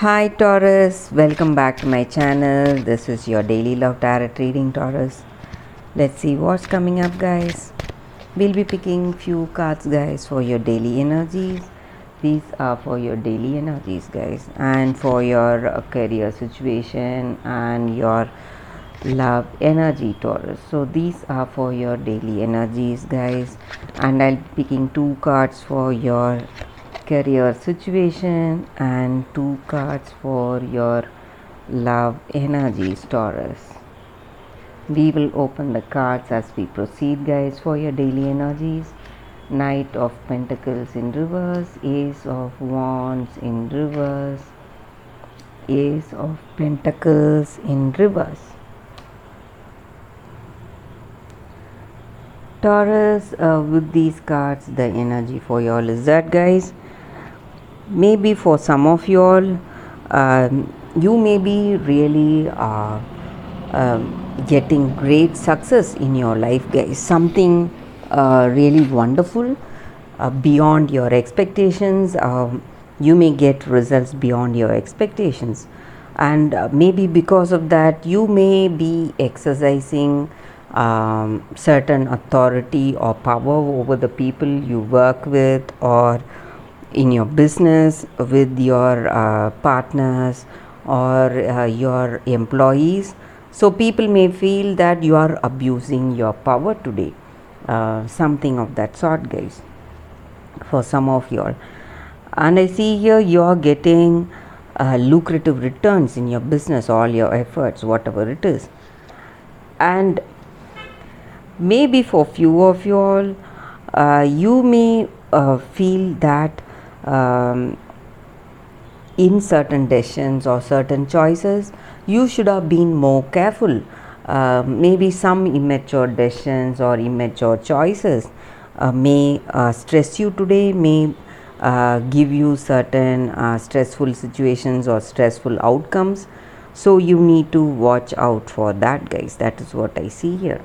Hi Taurus, welcome back to my channel. This is your daily love tarot reading, Taurus. Let's see what's coming up, guys. We'll be picking few cards, guys, for your daily energies. These are for your daily energies, guys, and for your career situation and your love energy, Taurus. So these are for your daily energies, guys, and I'll be picking two cards for your career situation and two cards for your love energies, Taurus. We will open the cards as we proceed, guys, for your daily energies. Knight of Pentacles in reverse, Ace of Wands in reverse, Ace of Pentacles in reverse. Taurus, with these cards, the energy for y'all is that, guys, maybe for some of y'all, you may be really getting great success in your life, guys. Something really wonderful beyond your expectations. You may get results beyond your expectations, and maybe because of that, you may be exercising certain authority or power over the people you work with, or in your business with your partners or your employees. So people may feel that you are abusing your power today, something of that sort, guys, for some of you all. And I see here you are getting lucrative returns in your business, all your efforts, whatever it is. And maybe for few of you all, you may feel that in certain decisions or certain choices, you should have been more careful. Maybe some immature decisions or immature choices may stress you today, may give you certain stressful situations or stressful outcomes. So you need to watch out for that, guys. That is what I see here.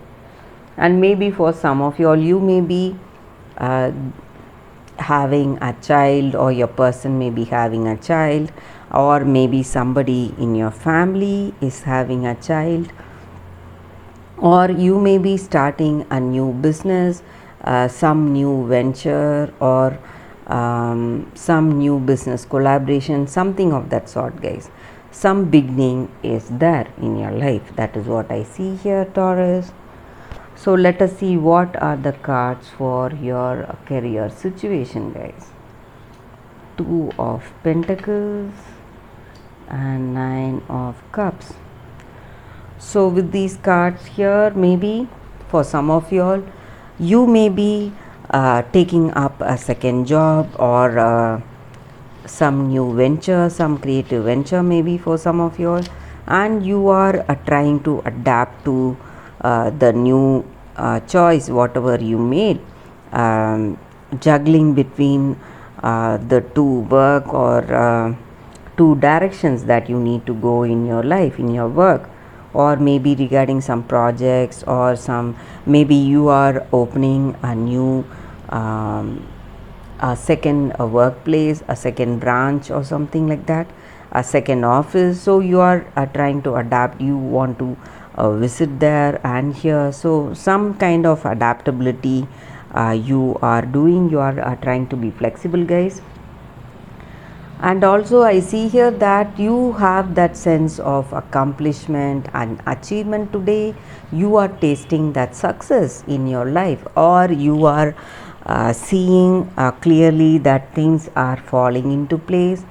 And maybe for some of you all, you may be having a child, or your person may be having a child, or maybe somebody in your family is having a child, or you may be starting a new business, some new venture, or some new business collaboration, something of that sort, guys. Some beginning is there in your life. That is what I see here, Taurus. So let us see what are the cards for your career situation, guys. Two of Pentacles and Nine of Cups. So with these cards here, maybe for some of you all, you may be taking up a second job, or some new venture, some creative venture, maybe for some of you all, and you are trying to adapt to the new choice whatever you made, juggling between the two work, or two directions that you need to go in your life, in your work, or maybe regarding some projects, or some, maybe you are opening a new a second workplace, a second branch, or something like that, a second office. So you are trying to adapt, you want to visit there and here. So some kind of adaptability you are doing, you are trying to be flexible, guys. And also I see here that you have that sense of accomplishment and achievement today. You are tasting that success in your life, or you are seeing clearly that things are falling into place,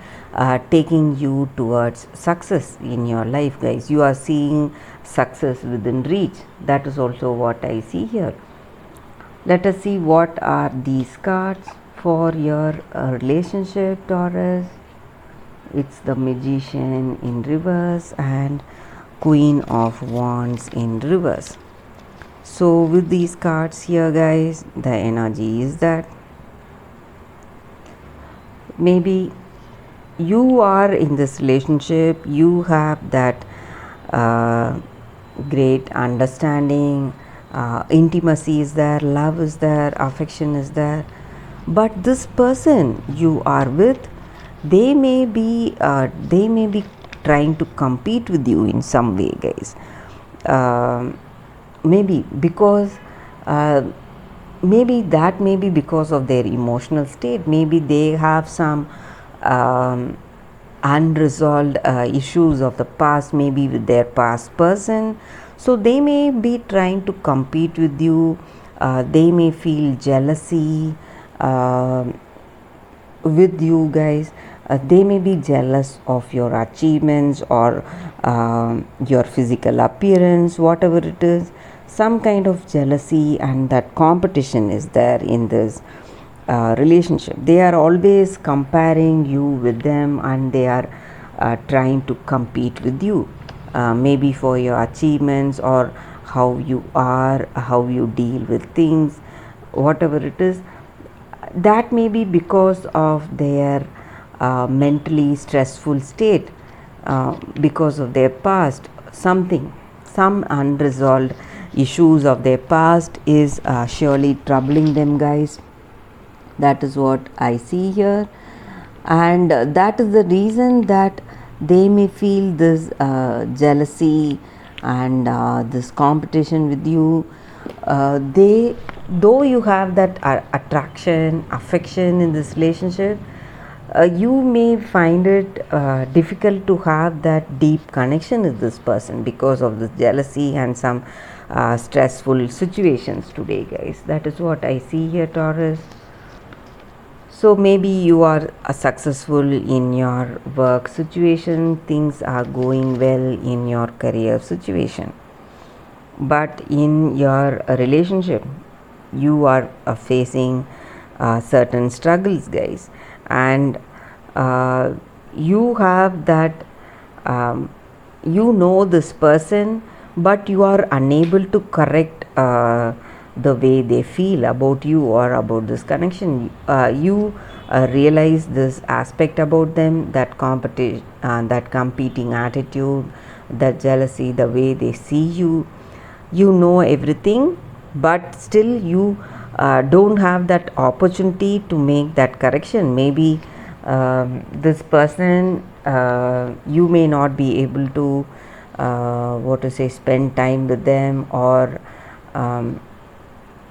taking you towards success in your life, guys. You are seeing success within reach. That is also what I see here. Let us see what are these cards for your relationship, Taurus. It's the Magician in reverse and Queen of Wands in reverse. So with these cards here, guys, the energy is that maybe you are in this relationship, you have that great understanding, intimacy is there, love is there, affection is there, but this person you are with they may be trying to compete with you in some way, guys. Maybe because maybe that may be because of their emotional state. Maybe they have some unresolved issues of the past, maybe with their past person. So they may be trying to compete with you. They may feel jealousy with you guys. They may be jealous of your achievements or your physical appearance, whatever it is. Some kind of jealousy and that competition is there in this relationship. They are always comparing you with them, and they are trying to compete with you, maybe for your achievements or how you are, how you deal with things, whatever it is. That may be because of their mentally stressful state, because of their past. Some unresolved issues of their past is surely troubling them, guys. That is what I see here, and that is the reason that they may feel this jealousy and this competition with you. They, though you have that attraction, affection in this relationship, you may find it difficult to have that deep connection with this person because of this jealousy and some stressful situations today, guys. That is what I see here, Taurus. So maybe you are successful in your work situation, things are going well in your career situation, but in your relationship you are facing certain struggles, guys. And you have that you know this person, but you are unable to correct the way they feel about you or about this connection. You realize this aspect about them, that competition, that competing attitude, the jealousy, the way they see you. You know everything, but still you don't have that opportunity to make that correction. Maybe this person, you may not be able to what to say, spend time with them, or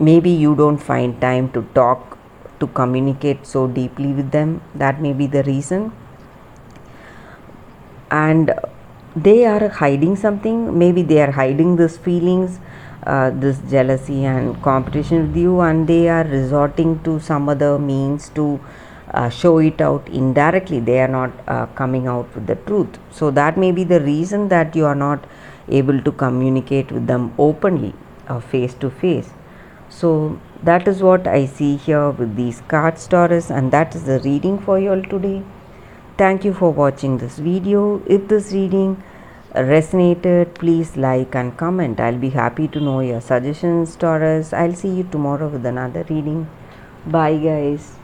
maybe you don't find time to talk, to communicate so deeply with them. That may be the reason. And they are hiding something. Maybe they are hiding these feelings, this jealousy and competition with you, and they are resorting to some other means to show it out indirectly. They are not coming out with the truth. So that may be the reason that you are not able to communicate with them openly, face to face. So that is what I see here with these cards, Taurus, and that is the reading for you all today. Thank you for watching this video. If this reading resonated, please like and comment. I'll be happy to know your suggestions, Taurus. I'll see you tomorrow with another reading. Bye, guys.